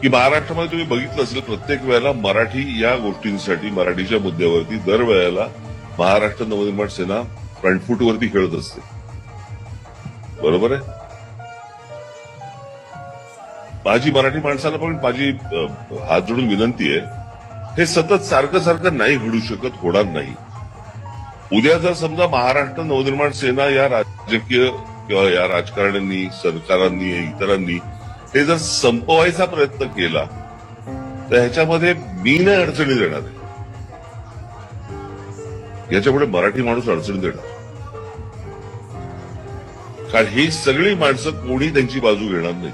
की महाराष्ट्रामध्ये तुम्ही बघितलं असेल प्रत्येक वेळेला मराठी या गोष्टींसाठी मराठीच्या मुद्द्यावरती दरवेळेला महाराष्ट्र नवनिर्माण सेना फ्रंट फूटवरती खेळत असते. बरोबर आहे. माझी मराठी माणसाला पण माझी हात जोडून विनंती आहे, हे सतत सारखं सारखं नाही घडू शकत, होणार नाही. उद्या जर समजा महाराष्ट्र नवनिर्माण सेना या राजकीय किंवा या राजकारण्यांनी, सरकारांनी, इतरांनी हे जर संपवायचा प्रयत्न केला तर ह्याच्यामध्ये मी नाही अडचणी देणार आहे. याच्यापुढे मराठी माणूस अडचणी देणार, कारण ही सगळी माणसं कोणी त्यांची बाजू घेणार नाही.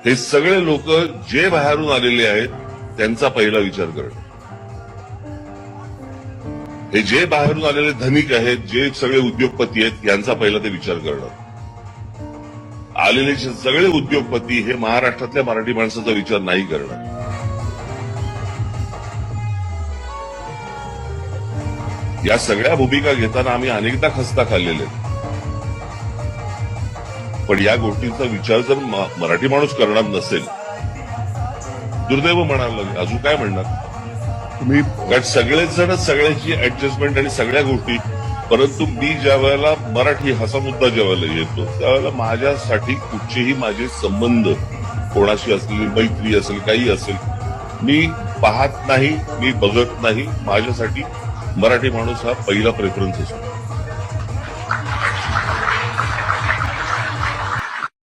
हे सगळे लोक जे बाहेरून आलेले आहेत त्यांचा पहिला विचार करणं. हे जे बाहेरून आलेले धनिक आहेत, जे सगळे उद्योगपती आहेत, यांचा पहिला ते विचार करणं. आलेले सगळे उद्योगपती हे महाराष्ट्रातल्या मराठी माणसाचा विचार नाही करणार. या सगळ्या भूमिका घेताना आम्ही अनेकदा खस्ता खाल्लेले आहेत. पण या गोष्टींचा विचार जर मराठी माणूस करणार नसेल, दुर्दैव म्हणायला लागेल, अजून काय म्हणणार तुम्ही. कारण सगळेच जण सगळ्याची ऍडजस्टमेंट आणि सगळ्या गोष्टी, परंतु मी ज्या वेळेला मराठी हा मुद्दा ज्या वेळेला येतो त्यावेळेला माझ्यासाठी कुठचेही माझे संबंध, कोणाशी असलेली मैत्री असेल, काही असेल, मी पाहत नाही, मी बघत नाही. माझ्यासाठी मराठी माणूस हा पहिला प्रेफरन्स असतो.